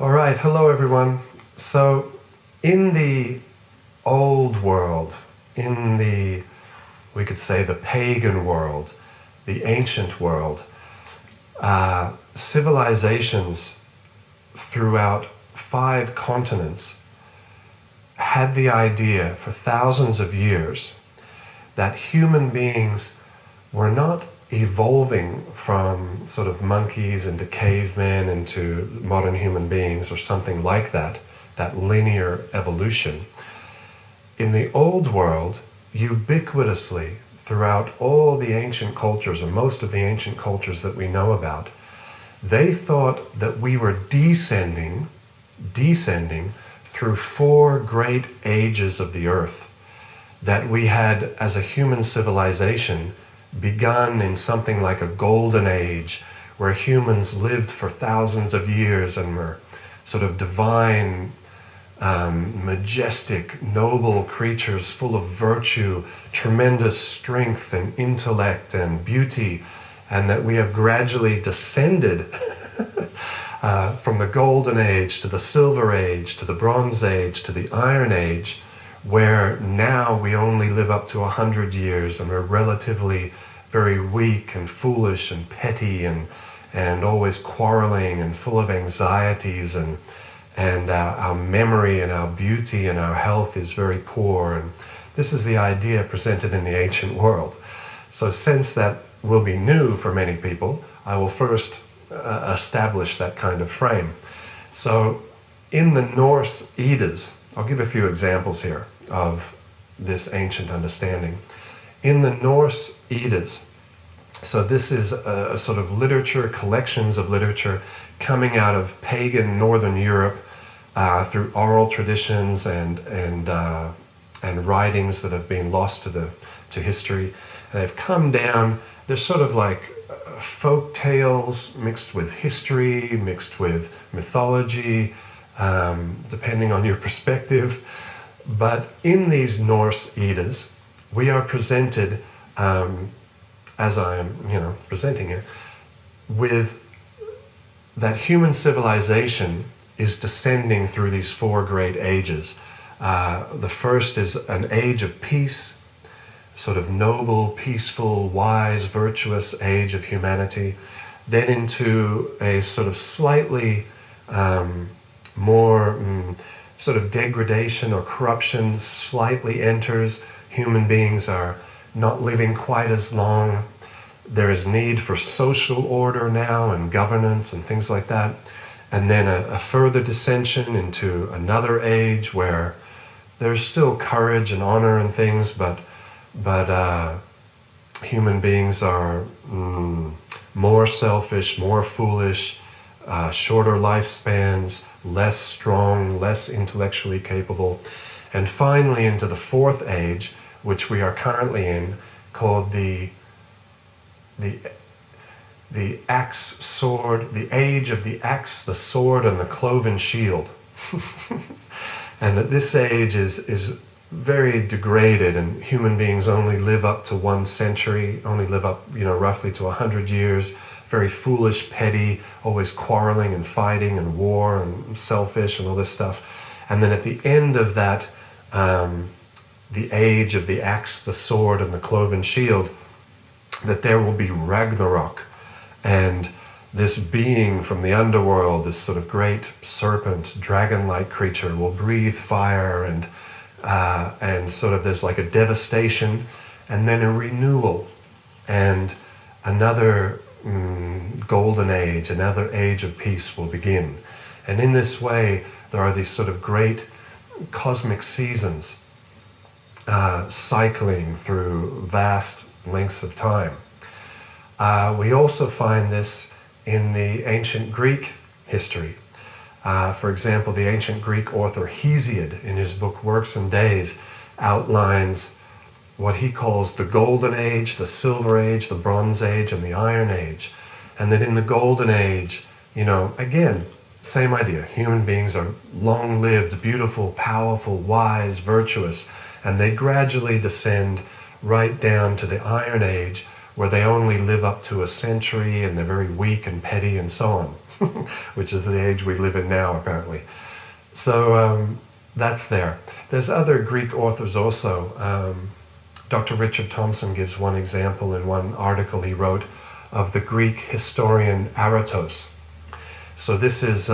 All right, hello everyone. So, in the old world, we could say the pagan world, the ancient world, civilizations throughout 5 continents had the idea for thousands of years that human beings were not evolving from sort of monkeys into cavemen into modern human beings or something like that linear evolution. In the old world, ubiquitously throughout all the ancient cultures, or most of the ancient cultures that we know about, they thought that we were descending through 4 great ages of the earth, that we had, as a human civilization, begun in something like a golden age where humans lived for thousands of years and were sort of divine, majestic, noble creatures full of virtue, tremendous strength and intellect and beauty, and that we have gradually descended from the golden age to the silver age to the bronze age to the iron age, where now we only live up to 100 years and we're relatively very weak and foolish and petty and always quarreling and full of anxieties, and our memory and our beauty and our health is very poor. And this is the idea presented in the ancient world. So since that will be new for many people, I will first establish that kind of frame. So in the Norse Eddas, I'll give a few examples here of this ancient understanding. In the Norse Eddas, so this is a sort of literature, collections of literature coming out of pagan Northern Europe through oral traditions and writings that have been lost to history. And they've come down, they're sort of like folk tales mixed with history, mixed with mythology, depending on your perspective. But in these Norse Eddas, we are presented, as I am, presenting it, with that human civilization is descending through these 4 great ages. The first is an age of peace, sort of noble, peaceful, wise, virtuous age of humanity. Then into a sort of slightly more sort of degradation or corruption slightly enters. Human beings are not living quite as long. There is need for social order now and governance and things like that. And then a further descension into another age where there's still courage and honor and things, but human beings are more selfish, more foolish, shorter lifespans, less strong, less intellectually capable. And finally into the 4th age, which we are currently in, called the axe, sword, the age of the axe, the sword, and the cloven shield. And that this age is very degraded, and human beings only live up to 1 century, only live up, roughly to 100 years, very foolish, petty, always quarreling and fighting and war and selfish and all this stuff. And then at the end of that, the age of the axe, the sword, and the cloven shield, that there will be Ragnarok, and this being from the underworld, this sort of great serpent, dragon-like creature, will breathe fire, and sort of there's like a devastation, and then a renewal, and another golden age, another age of peace will begin. And in this way, there are these sort of great cosmic seasons cycling through vast lengths of time. We also find this in the ancient Greek history. For example, the ancient Greek author Hesiod, in his book Works and Days, outlines what he calls the Golden Age, the Silver Age, the Bronze Age, and the Iron Age. And that in the Golden Age, again, same idea. Human beings are long-lived, beautiful, powerful, wise, virtuous, and they gradually descend right down to the Iron Age, where they only live up to 1 century and they're very weak and petty and so on. which is the age we live in now, apparently. So that's there. There's other Greek authors also. Dr. Richard Thompson gives one example in one article he wrote of the Greek historian Aratos. So this is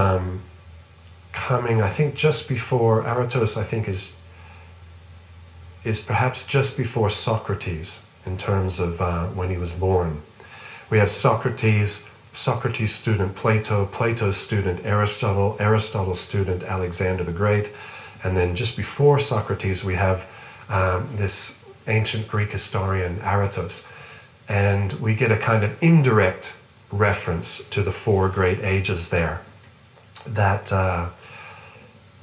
coming, I think, just before Aratos, I think, is perhaps just before Socrates in terms of when he was born. We have Socrates, Socrates' student Plato, Plato's student Aristotle, Aristotle's student Alexander the Great, and then just before Socrates we have this ancient Greek historian Aratos. And we get a kind of indirect reference to the four great ages there. That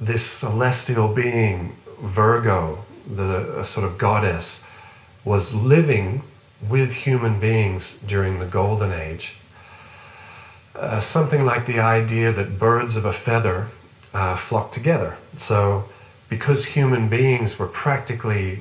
this celestial being, Virgo, the sort of goddess, was living with human beings during the Golden Age. Something like the idea that birds of a feather flock together. So because human beings were practically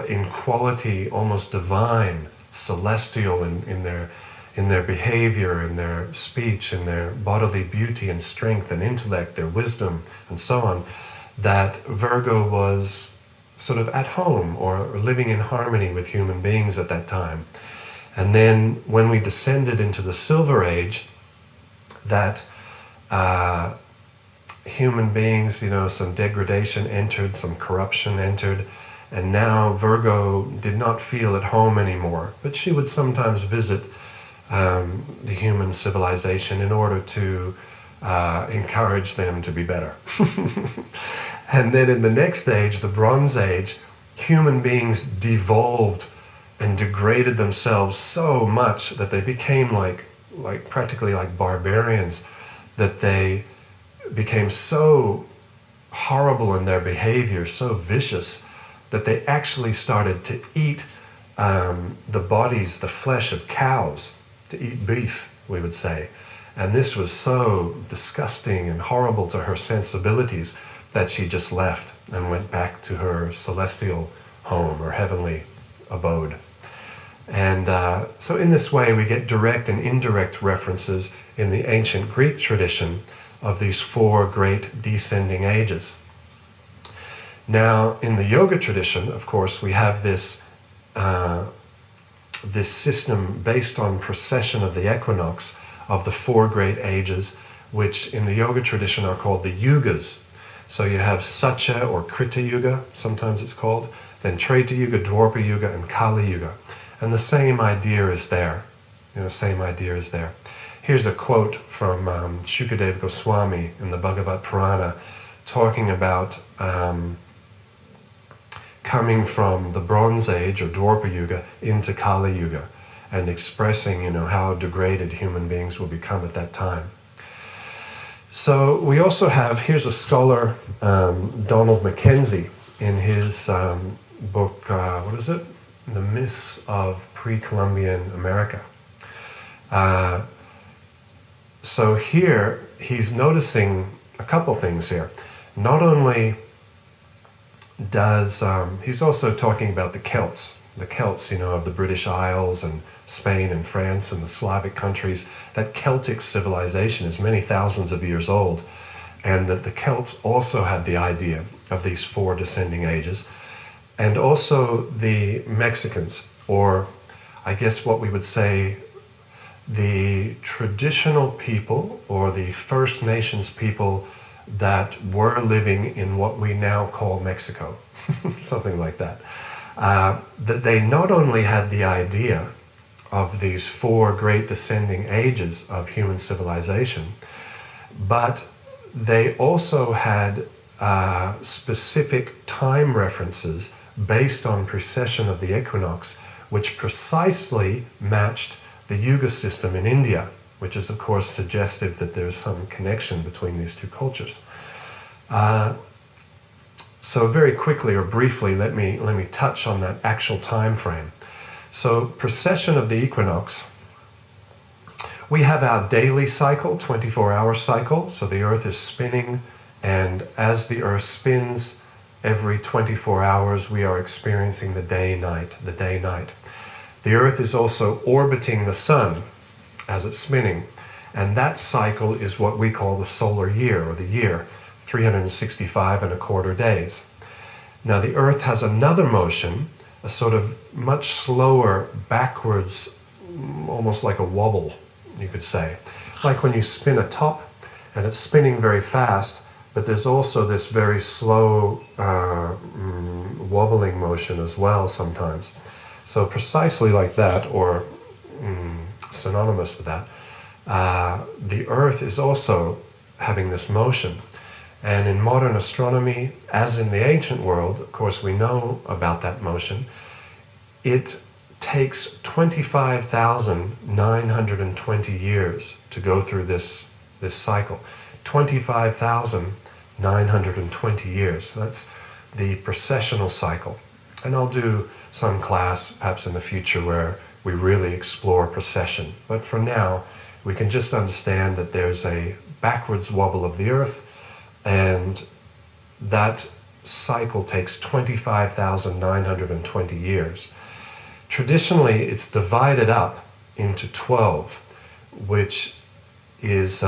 in quality almost divine, celestial in their behavior, in their speech, in their bodily beauty and strength and intellect, their wisdom and so on, that Virgo was sort of at home or living in harmony with human beings at that time. And then when we descended into the Silver Age, that human beings, some degradation entered, some corruption entered, and now Virgo did not feel at home anymore, but she would sometimes visit the human civilization in order to encourage them to be better. And then in the next age, the Bronze Age, human beings devolved and degraded themselves so much that they became like practically like barbarians, that they became so horrible in their behavior, so vicious, that they actually started to eat the bodies, the flesh of cows, to eat beef, we would say. And this was so disgusting and horrible to her sensibilities that she just left and went back to her celestial home or heavenly abode. And so in this way we get direct and indirect references in the ancient Greek tradition of these four great descending ages. Now in the yoga tradition, of course, we have this this system based on precession of the equinox of the four great ages, which in the yoga tradition are called the yugas. So you have Satya or Krta Yuga, sometimes it's called, then Treta Yuga, Dvapara Yuga, and Kali Yuga. And the same idea is there. Same idea is there. Here's a quote from Shukadeva Goswami in the Bhagavad Purana, talking about coming from the Bronze Age or Dvapara Yuga into Kali Yuga, and expressing, how degraded human beings will become at that time. So we also have, here's a scholar, Donald Mackenzie, in his book, what is it? The Myths of Pre-Columbian America. So here, he's noticing a couple things here. Not only does, he's also talking about the Celts, of the British Isles and Spain and France and the Slavic countries. That Celtic civilization is many thousands of years old, and that the Celts also had the idea of these four descending ages. And also the Mexicans, or I guess what we would say the traditional people or the First Nations people that were living in what we now call Mexico, something like that. That they not only had the idea of these four great descending ages of human civilization, but they also had specific time references based on precession of the equinox, which precisely matched the Yuga system in India, which is of course suggestive that there's some connection between these two cultures. So very quickly or briefly, let me touch on that actual time frame. So precession of the equinox, we have our daily cycle, 24-hour cycle. So the Earth is spinning, and as the Earth spins, every 24 hours we are experiencing the day-night. The Earth is also orbiting the sun as it's spinning. And that cycle is what we call the solar year, or the year, 365 and a quarter days. Now the Earth has another motion, a sort of much slower backwards, almost like a wobble, you could say. Like when you spin a top, and it's spinning very fast, but there's also this very slow wobbling motion as well sometimes. So precisely like that, or synonymous with that, the Earth is also having this motion. And in modern astronomy, as in the ancient world, of course we know about that motion, it takes 25,920 years to go through this cycle. 25,920 years. That's the precessional cycle. And I'll do some class perhaps in the future where we really explore precession. But for now, we can just understand that there's a backwards wobble of the Earth, and that cycle takes 25,920 years. Traditionally, it's divided up into 12, which is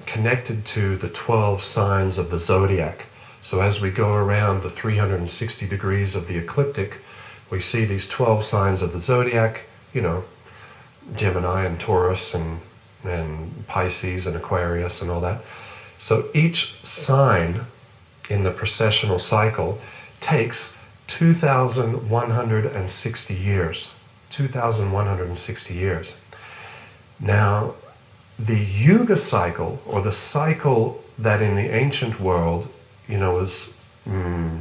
connected to the 12 signs of the Zodiac. So as we go around the 360 degrees of the ecliptic, we see these 12 signs of the Zodiac, Gemini and Taurus and Pisces and Aquarius and all that. So each sign in the precessional cycle takes 2,160 years. 2,160 years. Now, the Yuga cycle, or the cycle that in the ancient world, was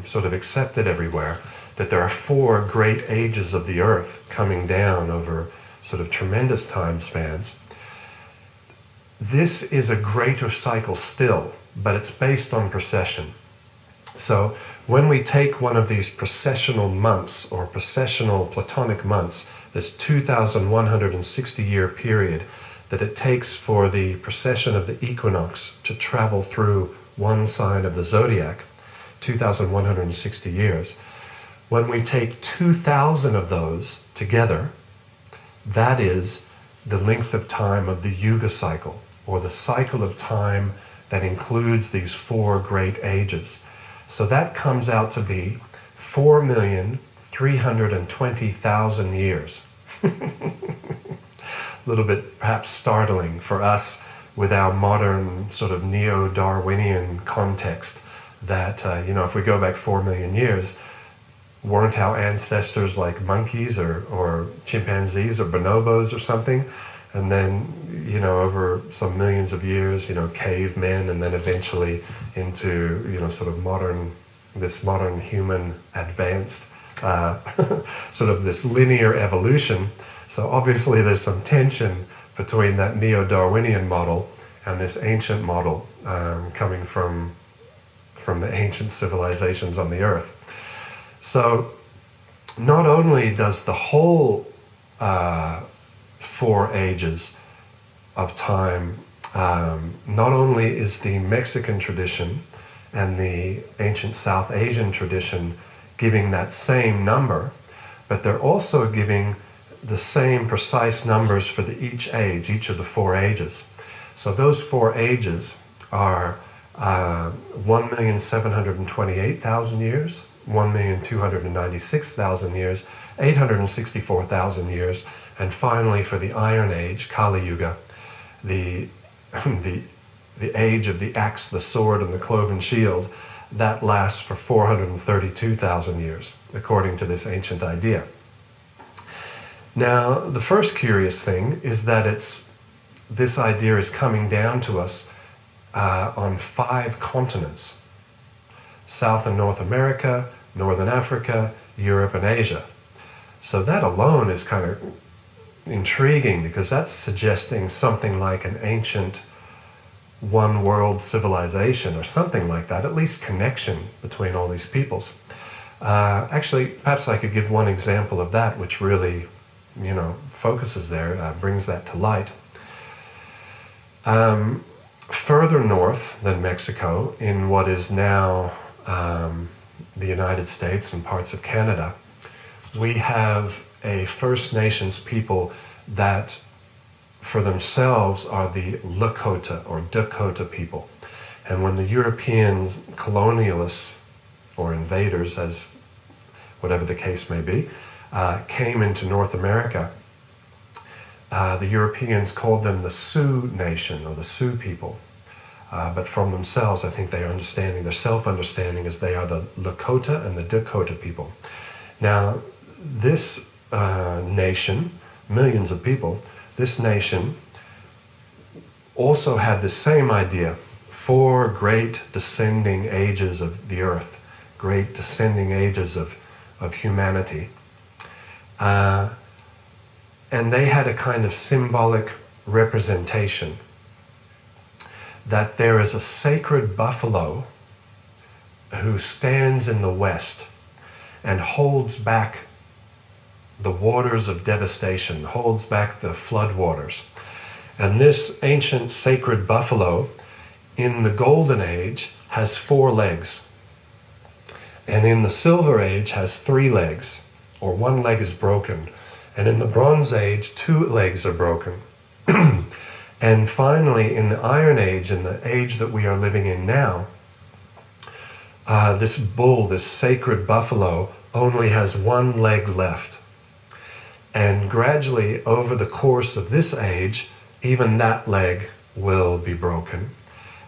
sort of accepted everywhere, that there are 4 great ages of the Earth coming down over sort of tremendous time spans. This is a greater cycle still, but it's based on precession. So when we take one of these precessional months, or precessional Platonic months, this 2,160 year period that it takes for the precession of the equinox to travel through one sign of the Zodiac, 2,160 years. When we take 2,000 of those together, that is the length of time of the Yuga cycle, or the cycle of time that includes these 4 great ages. So that comes out to be 4,320,000 years. A little bit perhaps startling for us with our modern sort of neo-Darwinian context that, if we go back 4 million years, weren't our ancestors like monkeys or chimpanzees or bonobos or something? And then, over some millions of years, cavemen, and then eventually into, sort of modern human advanced, sort of this linear evolution. So obviously there's some tension between that neo-Darwinian model and this ancient model coming from the ancient civilizations on the Earth. So not only does the whole 4 ages of time, not only is the Mexican tradition and the ancient South Asian tradition giving that same number, but they're also giving the same precise numbers for each of the 4 ages. So those 4 ages are 1,728,000 years, 1,296,000 years, 864,000 years, and finally for the Iron Age, Kali Yuga, the age of the axe, the sword, and the cloven shield, that lasts for 432,000 years, according to this ancient idea. Now, the first curious thing is that this idea is coming down to us on 5 continents: South and North America, Northern Africa, Europe, and Asia. So that alone is kind of intriguing, because that's suggesting something like an ancient one world civilization or something like that, at least connection between all these peoples. Actually, perhaps I could give one example of that, which really, focuses there, brings that to light. Further north than Mexico, in what is now the United States and parts of Canada, we have a First Nations people that for themselves are the Lakota or Dakota people. And when the European colonialists or invaders, as whatever the case may be, came into North America, the Europeans called them the Sioux nation or the Sioux people. But from themselves, I think their self-understanding is they are the Lakota and the Dakota people. Now, this nation, millions of people, this nation also had the same idea: 4 great descending ages of the earth, great descending ages of humanity. And they had a kind of symbolic representation that there is a sacred buffalo who stands in the west and holds back the waters of devastation, holds back the flood waters. And this ancient sacred buffalo in the Golden Age has 4 legs, and in the Silver Age has 3 legs, or 1 leg is broken, and in the Bronze Age 2 legs are broken. And finally, in the Iron Age, in the age that we are living in now, this bull, this sacred buffalo, only has 1 leg left. And gradually, over the course of this age, even that leg will be broken.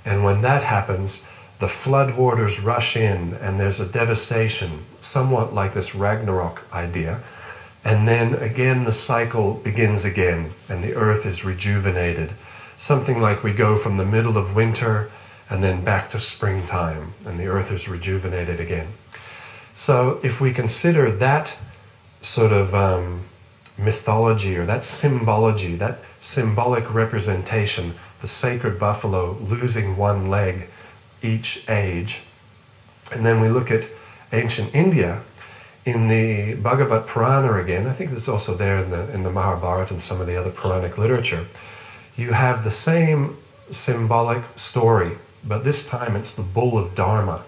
And when that happens, the flood waters rush in, and there's a devastation, somewhat like this Ragnarok idea. And then again the cycle begins again, and the earth is rejuvenated. Something like we go from the middle of winter and then back to springtime, and the earth is rejuvenated again. So if we consider that sort of mythology, or that symbology, that symbolic representation, the sacred buffalo losing 1 leg each age, and then we look at ancient India, in the Bhagavad Purana again, I think it's also there in the Mahabharata and some of the other Puranic literature, you have the same symbolic story, but this time it's the bull of Dharma.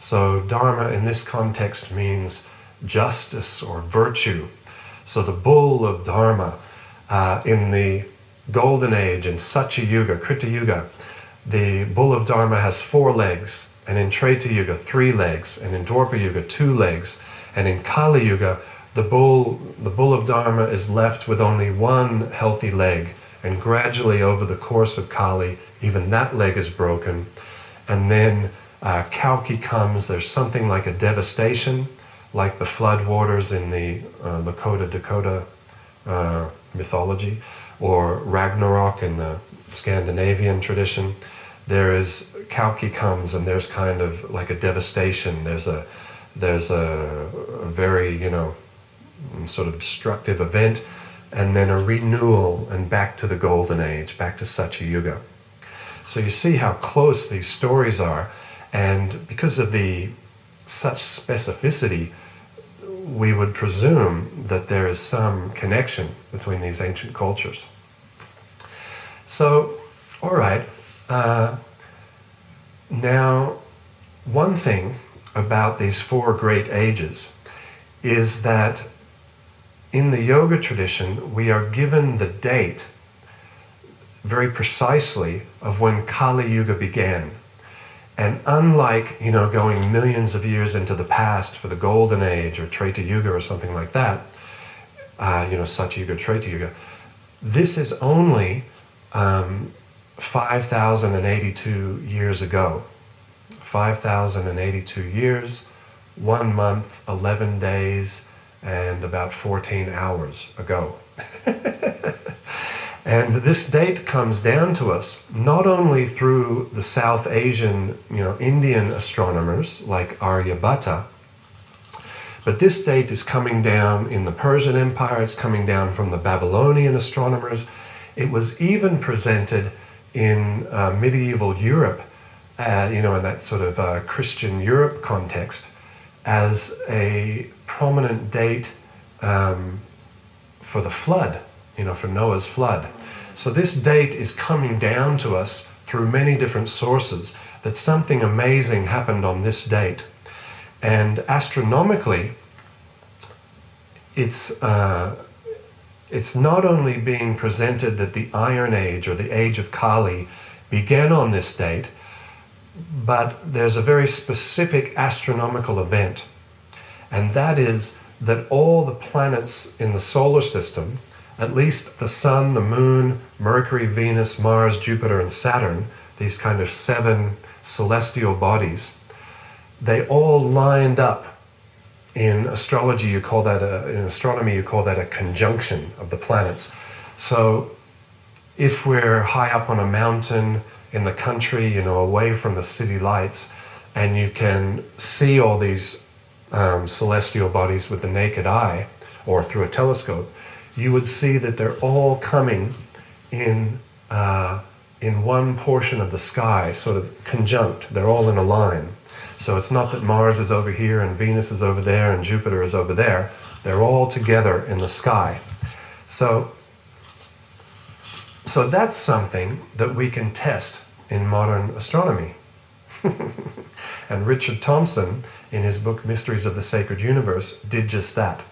So Dharma in this context means justice or virtue. So the bull of Dharma in the Golden Age, in Satya Yuga, Krta Yuga, the bull of Dharma has 4 legs, and in Treta Yuga 3 legs, and in Dvapara Yuga 2 legs, and in Kali Yuga the bull of Dharma is left with only 1 healthy leg, and gradually over the course of Kali even that leg is broken. And then Kalki comes, there's something like a devastation, like the flood waters in the Lakota Dakota mythology, or Ragnarok in the Scandinavian tradition. There is Kalki comes, and there's kind of like a devastation. There's a very, sort of destructive event, and then a renewal, and back to the Golden Age, back to Satya Yuga. So you see how close these stories are, and because of such specificity, we would presume that there is some connection between these ancient cultures. So, all right. Now, one thing about these 4 great ages is that in the yoga tradition, we are given the date very precisely of when Kali Yuga began. And unlike, going millions of years into the past for the Golden Age or Treta Yuga or something like that, Satya Yuga, Treta Yuga, this is only 5,082 years ago. 5,082 years, 1 month, 11 days, and about 14 hours ago. And this date comes down to us not only through the South Asian, Indian astronomers like Aryabhata, but this date is coming down in the Persian Empire, it's coming down from the Babylonian astronomers. It was even presented in medieval Europe, in that sort of Christian Europe context, as a prominent date for the flood, for Noah's flood. So this date is coming down to us through many different sources, that something amazing happened on this date. And astronomically, it's it's not only being presented that the Iron Age or the Age of Kali began on this date, but there's a very specific astronomical event, and that is that all the planets in the solar system, at least the Sun, the Moon, Mercury, Venus, Mars, Jupiter, and Saturn, these kind of 7 celestial bodies, they all lined up. In astrology, you call that in astronomy, you call that a conjunction of the planets. So if we're high up on a mountain in the country, away from the city lights, and you can see all these celestial bodies with the naked eye or through a telescope, you would see that they're all coming in one portion of the sky, sort of conjunct. They're all in a line. So it's not that Mars is over here and Venus is over there and Jupiter is over there. They're all together in the sky. So that's something that we can test in modern astronomy. And Richard Thompson, in his book Mysteries of the Sacred Universe, did just that.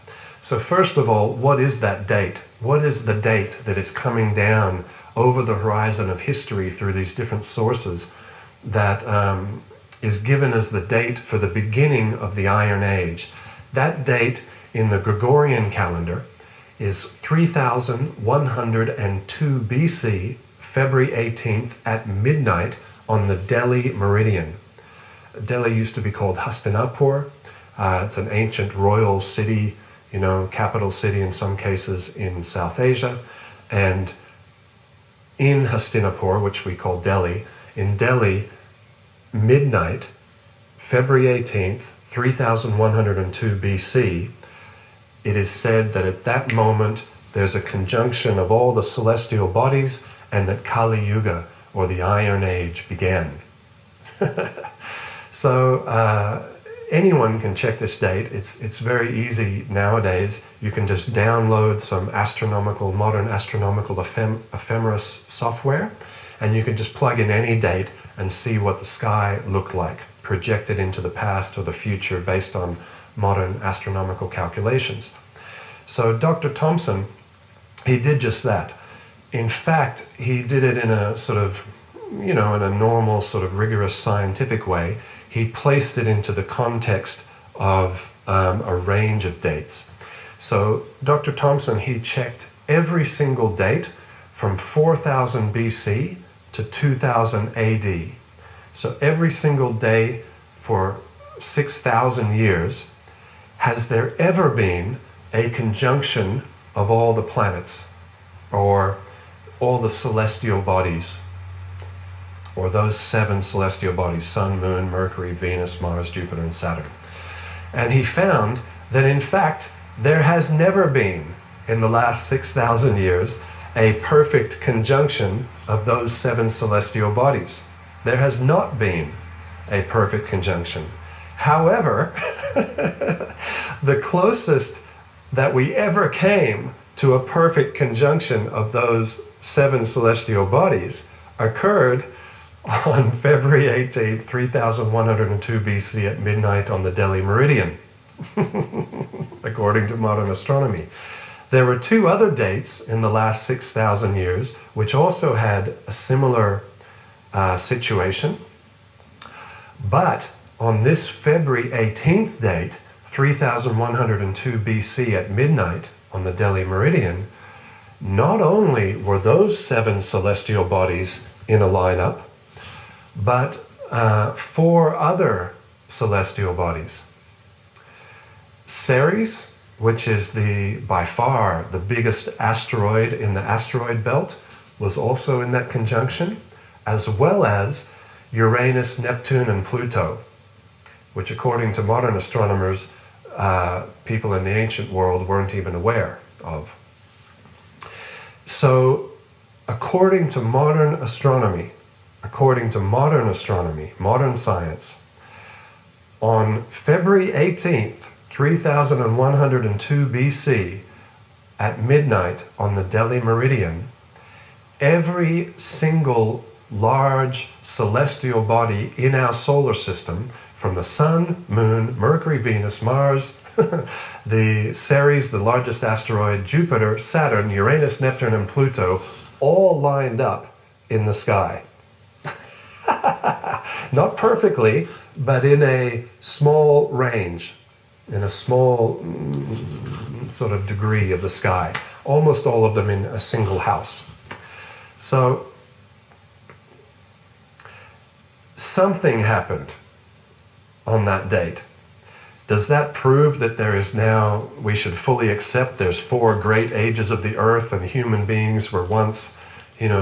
So first of all, what is that date? What is the date that is coming down over the horizon of history through these different sources that is given as the date for the beginning of the Iron Age? That date in the Gregorian calendar is 3102 BC, February 18th at midnight on the Delhi meridian. Delhi used to be called Hastinapur. It's an ancient royal city, capital city in some cases in South Asia. And in Hastinapur, which we call Delhi, in Delhi, midnight, February 18th, 3102 BC, it is said that at that moment there's a conjunction of all the celestial bodies and that Kali Yuga, or the Iron Age, began. So anyone can check this date. It's very easy nowadays. You can just download some modern astronomical ephemeris software, and you can just plug in any date and see what the sky looked like, projected into the past or the future based on modern astronomical calculations. So Dr. Thompson, he did just that. In fact, he did it in a sort of, in a normal sort of rigorous scientific way. He placed it into the context of a range of dates. So Dr. Thompson, he checked every single date from 4000 BC to 2000 AD. So every single day for 6,000 years, has there ever been a conjunction of all the planets or all the celestial bodies, or those 7 celestial bodies, Sun, Moon, Mercury, Venus, Mars, Jupiter, and Saturn? And he found that in fact there has never been in the last 6,000 years a perfect conjunction of those 7 celestial bodies. There has not been a perfect conjunction. However, the closest that we ever came to a perfect conjunction of those 7 celestial bodies occurred on February 18th, 3102 BC at midnight on the Delhi meridian, according to modern astronomy. There were 2 other dates in the last 6,000 years which also had a similar situation. But on this February 18th date, 3102 BC at midnight on the Delhi meridian, not only were those 7 celestial bodies in a lineup, but 4 other celestial bodies. Ceres, which is by far the biggest asteroid in the asteroid belt, was also in that conjunction, as well as Uranus, Neptune, and Pluto, which according to modern astronomers, people in the ancient world weren't even aware of. So according to modern astronomy, modern science, on February 18th, 3102 BC, at midnight on the Delhi meridian, every single large celestial body in our solar system, from the Sun, Moon, Mercury, Venus, Mars, The Ceres, the largest asteroid, Jupiter, Saturn, Uranus, Neptune, and Pluto all lined up in the sky. Not perfectly, but in a small range, in a small sort of degree of the sky. Almost all of them in a single house. So something happened on that date. Does that prove that there is now, we should fully accept there's 4 great ages of the earth and human beings were once,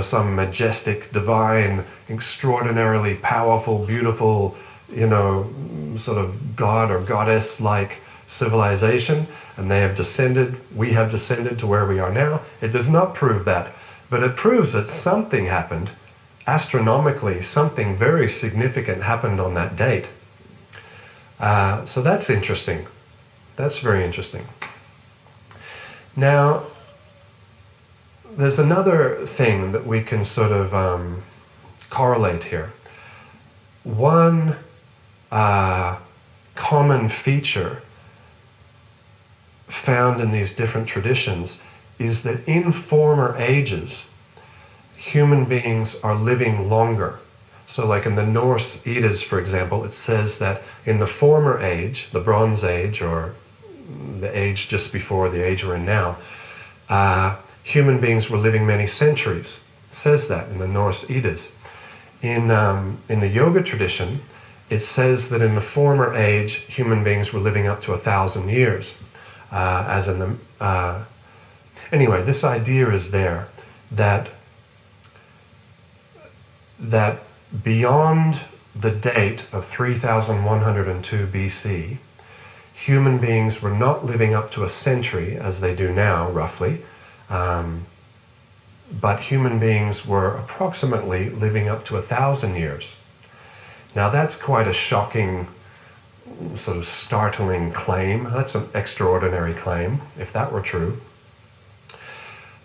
some majestic, divine, extraordinarily powerful, beautiful, sort of god or goddess-like civilization, and they have descended, we have descended to where we are now? It does not prove that, but it proves that something happened. Astronomically, something very significant happened on that date. So that's interesting. That's very interesting. Now, there's another thing that we can sort of correlate here. One common feature found in these different traditions is that in former ages, human beings are living longer. So like in the Norse Eddas, for example, it says that in the former age, the Bronze Age, or the age just before the age we're in now, human beings were living many centuries. It says that in the Norse Eddas. In the yoga tradition, it says that in the former age, human beings were living up to 1,000 years. Anyway, this idea is there that beyond the date of 3102 BC, human beings were not living up to a century as they do now, roughly, but human beings were approximately living up to 1,000 years. Now that's quite a shocking, sort of startling claim. That's an extraordinary claim, if that were true.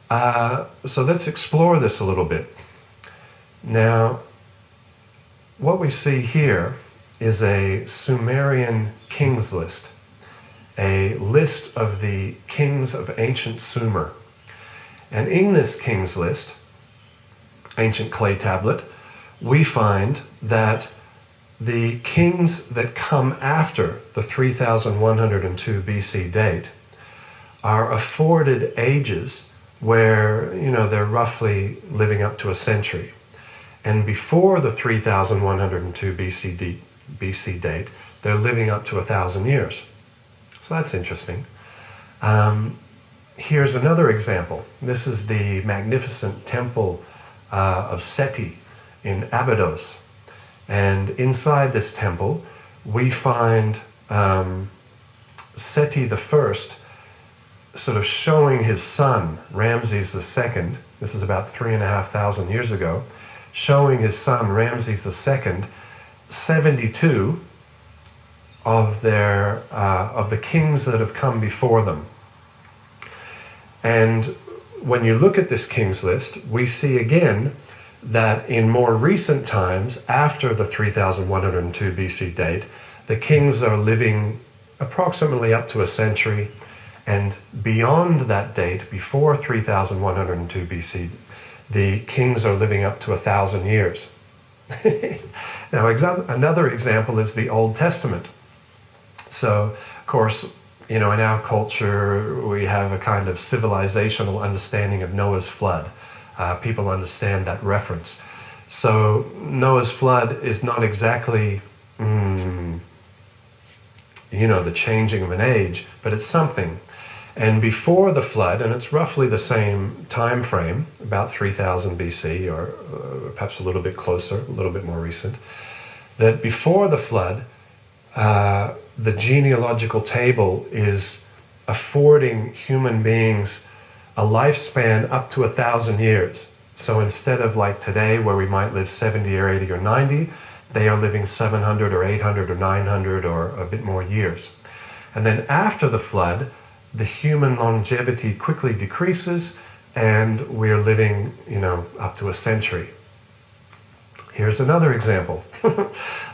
So let's explore this a little bit. Now, what we see here is a Sumerian kings list, a list of the kings of ancient Sumer. And in this kings list, ancient clay tablet, we find that the kings that come after the 3102 BC date are afforded ages where, they're roughly living up to a century. And before the 3102 BC date, they're living up to 1,000 years. So that's interesting. Here's another example. This is the magnificent temple of Seti in Abydos. And inside this temple, we find Seti the First sort of showing his son, Ramses II. This is about 3,500 years ago. Showing his son, Ramses II, 72 of the kings that have come before them. And when you look at this kings list, we see again that in more recent times, after the 3102 BC date, the kings are living approximately up to a century, and beyond that date, before 3102 BC, the kings are living up to 1,000 years. Now, another example is the Old Testament. So, of course, in our culture, we have a kind of civilizational understanding of Noah's flood. People understand that reference. So, Noah's flood is not exactly, the changing of an age, but it's something. And before the flood, and it's roughly the same time frame, about 3000 BC, or perhaps a little bit closer, a little bit more recent, that before the flood, the genealogical table is affording human beings a lifespan up to 1,000 years. So instead of like today, where we might live 70 or 80 or 90, they are living 700 or 800 or 900 or a bit more years. And then after the flood, the human longevity quickly decreases, and we're living, up to a century. Here's another example.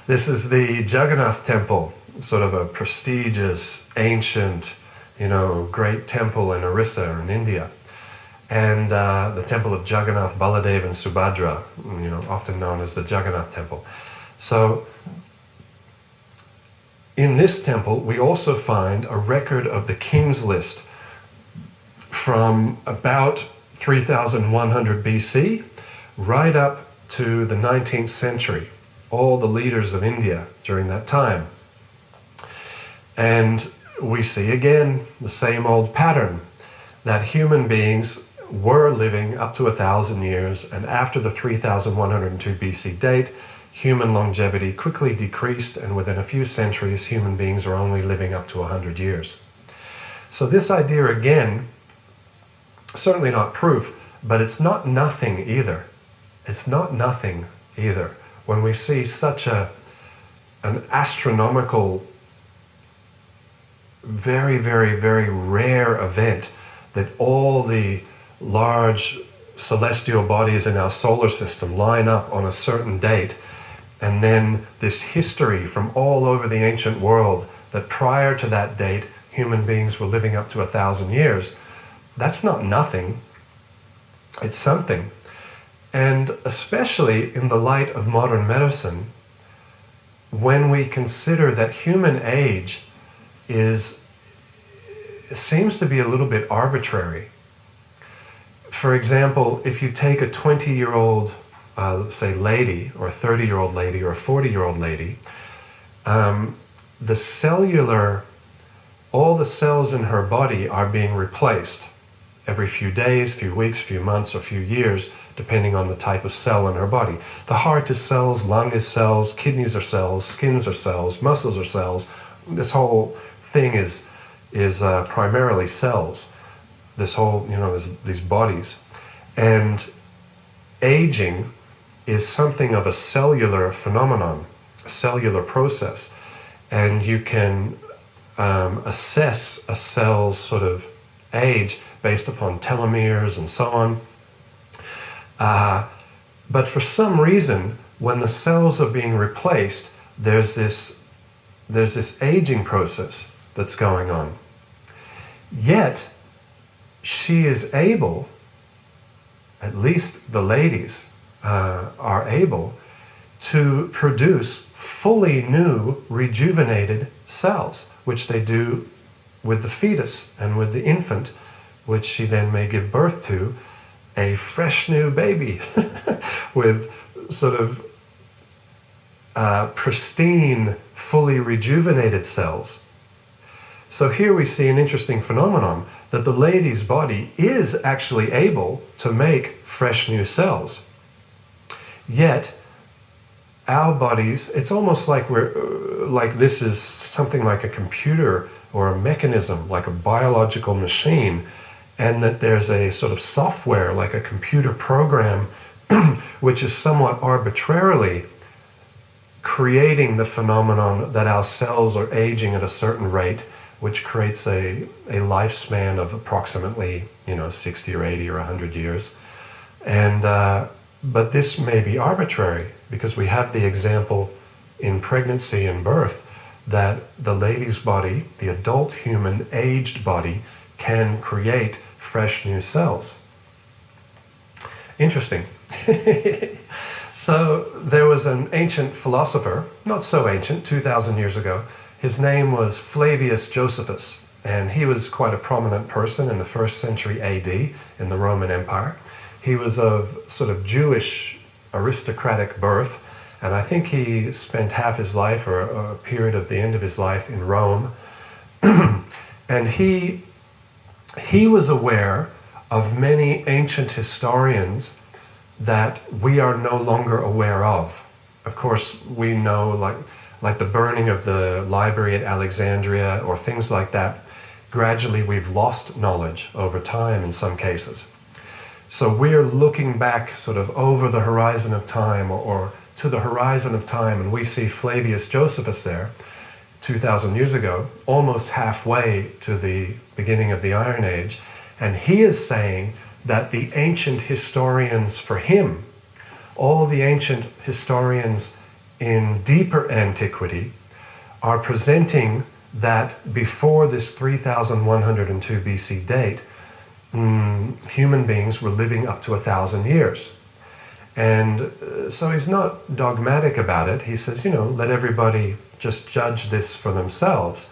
This is the Jagannath Temple sort of a prestigious, ancient, great temple in Orissa in India. And the temple of Jagannath, Baladev, and Subhadra, often known as the Jagannath Temple. So in this temple, we also find a record of the king's list from about 3100 BC right up to the 19th century, all the leaders of India during that time. And we see again the same old pattern, that human beings were living up to 1,000 years, and after the 3102 BC date, human longevity quickly decreased, and within a few centuries, human beings are only living up to 100 years. So this idea, again, certainly not proof, but it's not nothing either. It's not nothing either. When we see such an astronomical, very, very, very rare event, that all the large celestial bodies in our solar system line up on a certain date, and then this history from all over the ancient world that prior to that date human beings were living up to 1,000 years, that's not nothing, it's something. And especially in the light of modern medicine, when we consider that human age seems to be a little bit arbitrary. For example, if you take a 20-year-old, say, lady, or a 30-year-old lady, or a 40-year-old lady, all the cells in her body are being replaced every few days, few weeks, few months, or few years, depending on the type of cell in her body. The heart is cells, lung is cells, kidneys are cells, skins are cells, muscles are cells. This whole thing is primarily cells. This whole, these bodies. And aging is something of a cellular phenomenon, a cellular process. And you can assess a cell's sort of age based upon telomeres and so on. But for some reason, when the cells are being replaced, there's this aging process that's going on. Yet, she is able, at least the ladies are able, to produce fully new, rejuvenated cells, which they do with the fetus and with the infant, which she then may give birth to, a fresh new baby with sort of pristine, fully rejuvenated cells. So here we see an interesting phenomenon, that the lady's body is actually able to make fresh new cells. Yet, our bodies, it's almost like this is something like a computer or a mechanism, like a biological machine, and that there's a sort of software, like a computer program, which is somewhat arbitrarily creating the phenomenon that our cells are aging at a certain rate, which creates a lifespan of approximately 60 or 80 or 100 years. And but this may be arbitrary, because we have the example in pregnancy and birth that the lady's body, the adult human aged body, can create fresh new cells. Interesting. So there was an ancient philosopher, not so ancient, 2,000 years ago. His name was Flavius Josephus, and he was quite a prominent person in the 1st century AD in the Roman Empire. He was of sort of Jewish aristocratic birth, and I think he spent half his life, or a period of the end of his life, in Rome. And he was aware of many ancient historians that we are no longer aware of. Of course, we know, like the burning of the library at Alexandria or things like that, gradually we've lost knowledge over time in some cases. So we're looking back sort of over the horizon of time, or to the horizon of time, and we see Flavius Josephus there, 2,000 years ago, almost halfway to the beginning of the Iron Age, and he is saying that the ancient historians for him, all the ancient historians in deeper antiquity, are presenting that before this 3102 BC date, human beings were living up to 1,000 years. And so he's not dogmatic about it. He says, let everybody just judge this for themselves.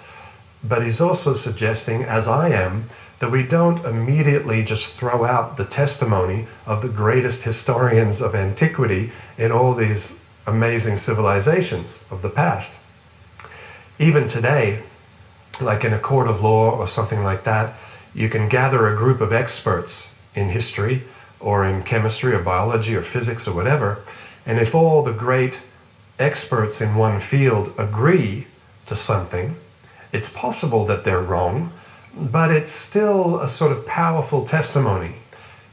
But he's also suggesting, as I am, that we don't immediately just throw out the testimony of the greatest historians of antiquity in all these amazing civilizations of the past. Even today, like in a court of law or something like that, you can gather a group of experts in history or in chemistry or biology or physics or whatever, and if all the great experts in one field agree to something, it's possible that they're wrong, but it's still a sort of powerful testimony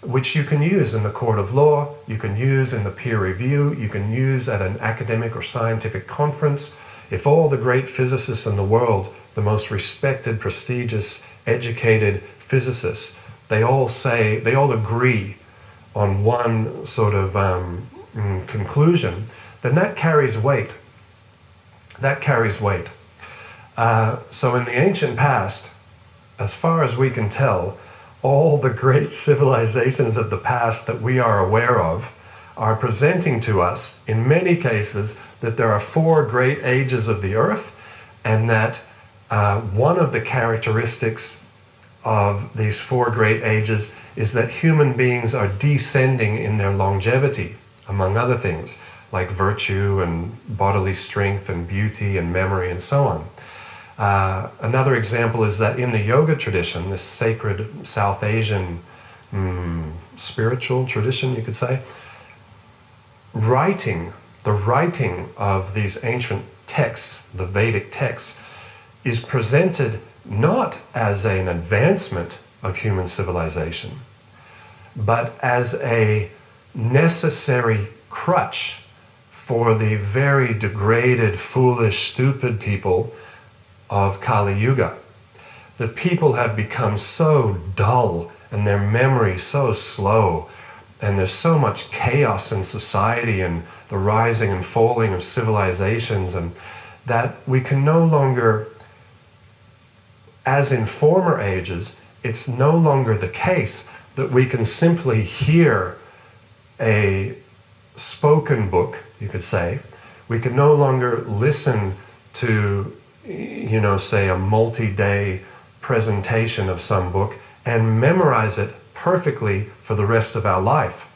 which you can use in the court of law, you can use in the peer review, you can use at an academic or scientific conference. If all the great physicists in the world, the most respected, prestigious, educated physicists, they all agree on one sort of conclusion, then that carries weight. That carries weight. So in the ancient past, as far as we can tell, all the great civilizations of the past that we are aware of are presenting to us, in many cases, that there are 4 great ages of the earth, and that one of the characteristics of these 4 great ages is that human beings are descending in their longevity, among other things, like virtue and bodily strength and beauty and memory and so on. Another example is that in the yoga tradition, this sacred South Asian spiritual tradition, you could say, the writing of these ancient texts, the Vedic texts, is presented not as an advancement of human civilization, but as a necessary crutch for the very degraded, foolish, stupid people of Kali Yuga. The people have become so dull and their memory so slow, and there's so much chaos in society and the rising and falling of civilizations, and that we can no longer, as in former ages, it's no longer the case that we can simply hear a spoken book, you could say. We can no longer listen to, say a multi-day presentation of some book and memorize it perfectly for the rest of our life,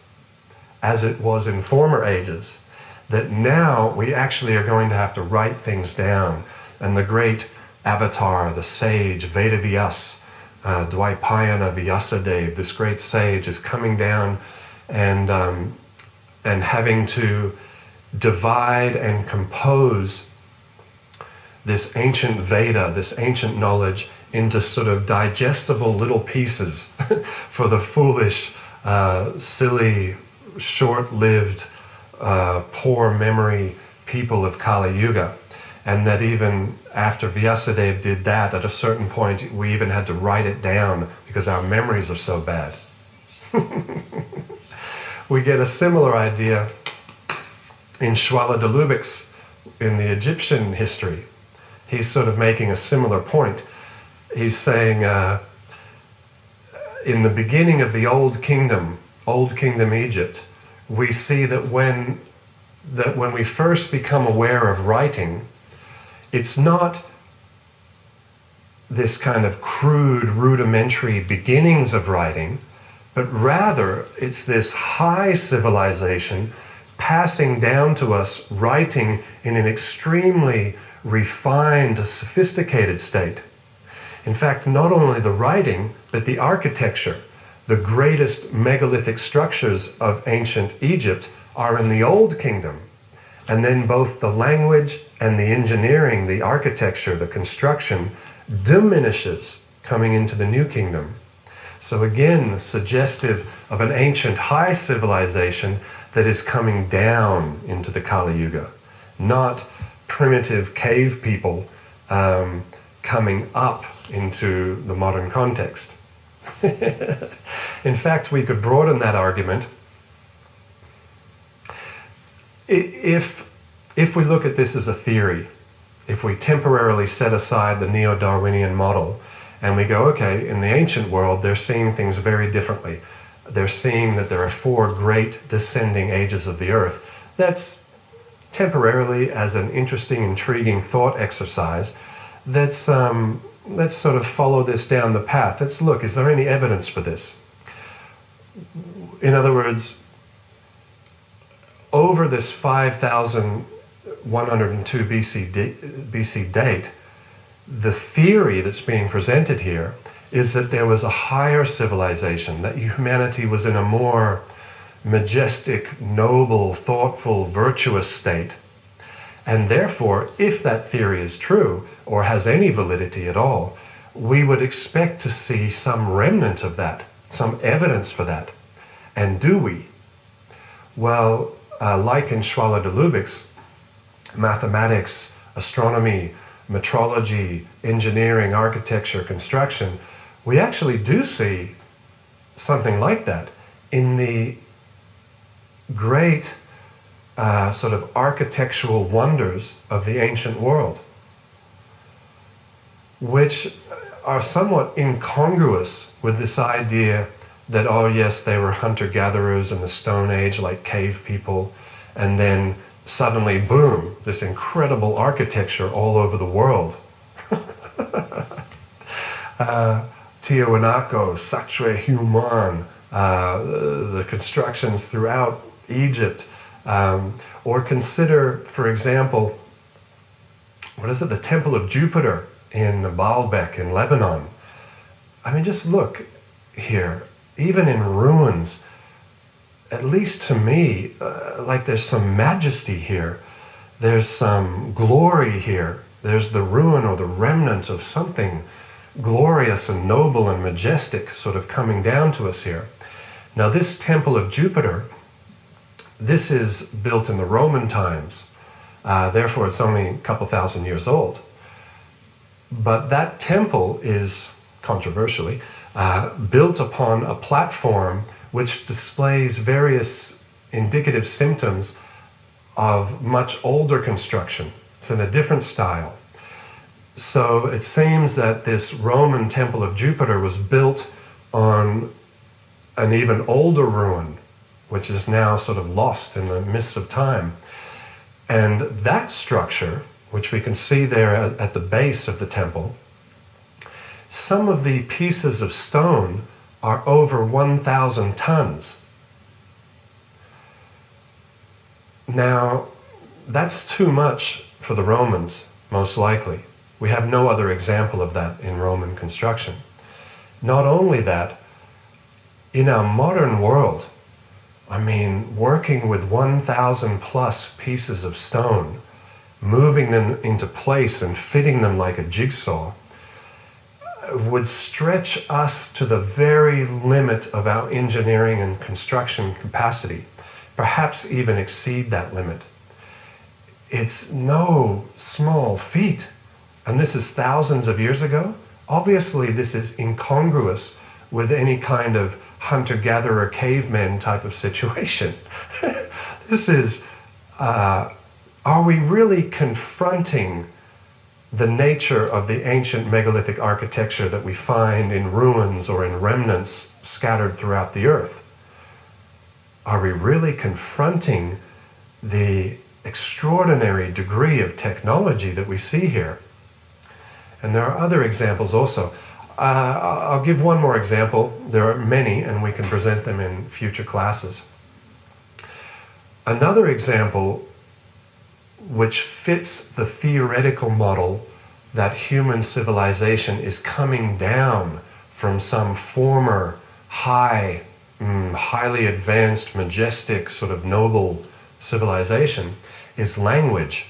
as it was in former ages. That now we actually are going to have to write things down. And the great avatar, the sage, Vedavyas, Dvapara Vyasadeva, this great sage, is coming down and having to divide and compose this ancient Veda, this ancient knowledge, into sort of digestible little pieces for the foolish, silly, short-lived, poor memory people of Kali Yuga. And that even after Vyasadeva did that, at a certain point, we even had to write it down because our memories are so bad. We get a similar idea in Shwala de Lubic's, in the Egyptian history. He's sort of making a similar point. He's saying, in the beginning of the Old Kingdom Egypt, we see that when we first become aware of writing, it's not this kind of crude, rudimentary beginnings of writing, but rather it's this high civilization passing down to us writing in an extremely refined, sophisticated state. In fact, not only the writing, but the architecture. The greatest megalithic structures of ancient Egypt are in the Old Kingdom. And then both the language and the engineering, the architecture, the construction, diminishes coming into the New Kingdom. So again, suggestive of an ancient high civilization that is coming down into the Kali Yuga, not primitive cave people coming up into the modern context. In fact, we could broaden that argument. If we look at this as a theory, if we temporarily set aside the neo-Darwinian model and we go, okay, in the ancient world, they're seeing things very differently. They're seeing that there are 4 great descending ages of the earth. That's temporarily, as an interesting, intriguing thought exercise, let's sort of follow this down the path. Let's look, is there any evidence for this? In other words, over this 5102 BC date, the theory that's being presented here is that there was a higher civilization, that humanity was in a more majestic, noble, thoughtful, virtuous state. And therefore, if that theory is true, or has any validity at all, we would expect to see some remnant of that, some evidence for that. And do we? Well, like in Schwaller de Lubec's, mathematics, astronomy, metrology, engineering, architecture, construction, we actually do see something like that in the great sort of architectural wonders of the ancient world, which are somewhat incongruous with this idea that, oh yes, they were hunter-gatherers in the Stone Age, like cave people, and then suddenly, boom, this incredible architecture all over the world. Tiahuanaco, Sacre Human, the constructions throughout Egypt, or consider, for example, the Temple of Jupiter in Baalbek in Lebanon. I mean, just look here, even in ruins, at least to me, like there's some majesty here, there's some glory here, there's the ruin or the remnant of something glorious and noble and majestic sort of coming down to us here. Now this Temple of Jupiter, this is built in the Roman times, therefore it's only a couple thousand years old. But that temple is, controversially, built upon a platform which displays various indicative symptoms of much older construction. It's in a different style. So it seems that this Roman Temple of Jupiter was built on an even older ruin, which is now sort of lost in the mists of time. And that structure, which we can see there at the base of the temple, some of the pieces of stone are over 1,000 tons. Now, that's too much for the Romans, most likely. We have no other example of that in Roman construction. Not only that, in our modern world, I mean, working with 1,000 plus pieces of stone, moving them into place and fitting them like a jigsaw, would stretch us to the very limit of our engineering and construction capacity, perhaps even exceed that limit. It's no small feat, and this is thousands of years ago. Obviously, this is incongruous with any kind of hunter-gatherer caveman type of situation. This is, are we really confronting the nature of the ancient megalithic architecture that we find in ruins or in remnants scattered throughout the earth? Are we really confronting the extraordinary degree of technology that we see here? And there are other examples also. I'll give one more example. There are many, and we can present them in future classes. Another example which fits the theoretical model that human civilization is coming down from some former highly advanced, majestic, sort of noble civilization, is language.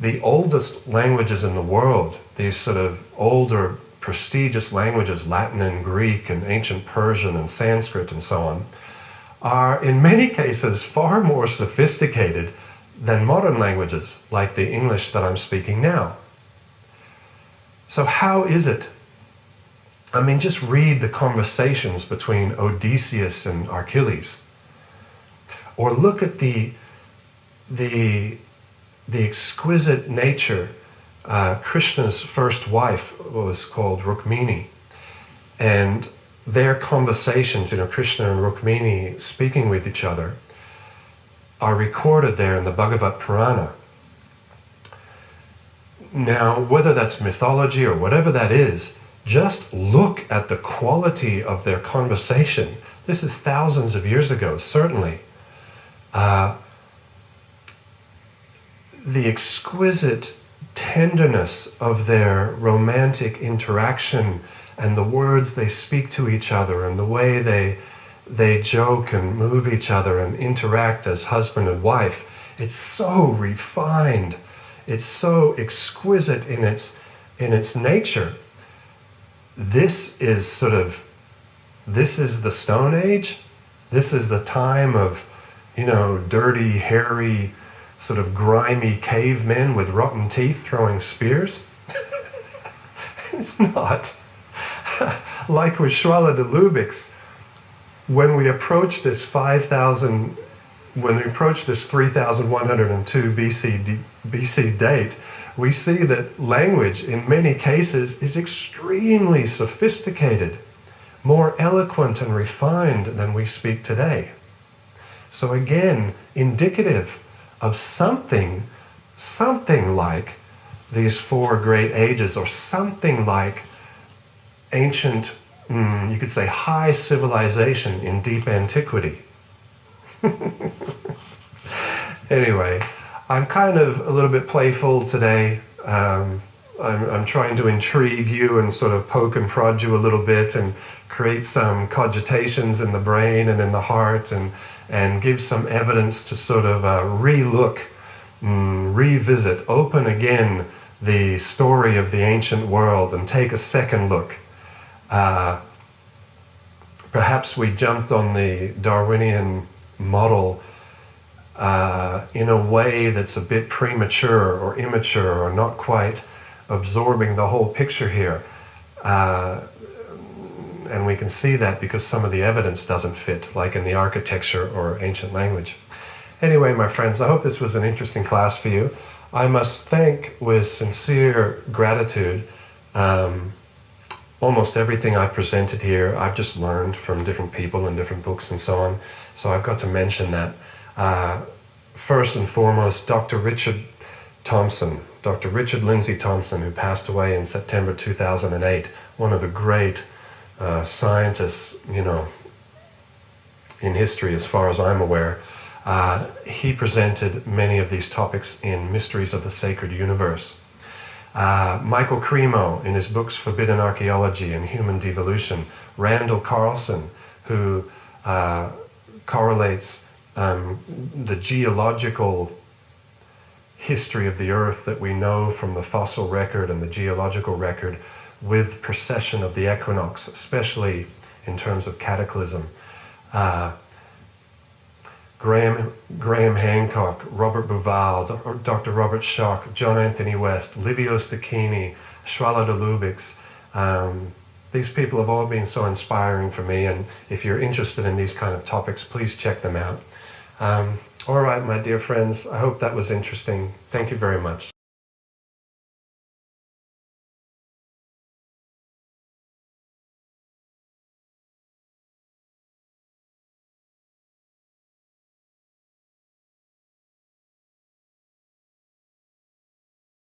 The oldest languages in the world, these sort of older, prestigious languages, Latin and Greek and ancient Persian and Sanskrit and so on, are in many cases far more sophisticated than modern languages like the English that I'm speaking now. So how is it? I mean, just read the conversations between Odysseus and Achilles, or look at the the exquisite nature. Krishna's first wife was called Rukmini, and their conversations, Krishna and Rukmini speaking with each other, are recorded there in the Bhagavad Purana. Now, whether that's mythology or whatever that is, just look at the quality of their conversation. This is thousands of years ago, certainly. The exquisite tenderness of their romantic interaction and the words they speak to each other and the way they joke and move each other and interact as husband and wife. It's so refined. It's so exquisite in its nature. This is the Stone Age. This is the time of, dirty, hairy, sort of grimy cavemen with rotten teeth throwing spears. It's not. Like with Shwala de Lubick's, when we approach this 3102 BC date, we see that language in many cases is extremely sophisticated, more eloquent and refined than we speak today. So again, indicative of something like these four great ages, or something like ancient, you could say high civilization in deep antiquity. Anyway, I'm kind of a little bit playful today. I'm trying to intrigue you and sort of poke and prod you a little bit and create some cogitations in the brain and in the heart, and give some evidence to sort of revisit, open again the story of the ancient world and take a second look. Perhaps we jumped on the Darwinian model in a way that's a bit premature or immature or not quite absorbing the whole picture here. And we can see that because some of the evidence doesn't fit, like in the architecture or ancient language. Anyway, my friends, I hope this was an interesting class for you. I must thank with sincere gratitude almost everything I presented here. I've just learned from different people and different books and so on. So I've got to mention that. First and foremost, Dr. Richard Lindsay Thompson, who passed away in September 2008, one of the great scientists, in history as far as I'm aware. He presented many of these topics in Mysteries of the Sacred Universe. Michael Cremo, in his books Forbidden Archaeology and Human Devolution. Randall Carlson, who correlates the geological history of the Earth that we know from the fossil record and the geological record with precession of the equinox, especially in terms of cataclysm. Graham Hancock, Robert Bouval, Dr. Robert Schoch, John Anthony West, Livio Stachini, Shwala de Lubick's. These people have all been so inspiring for me, and if you're interested in these kind of topics, please check them out. All right, my dear friends, I hope that was interesting. Thank you very much.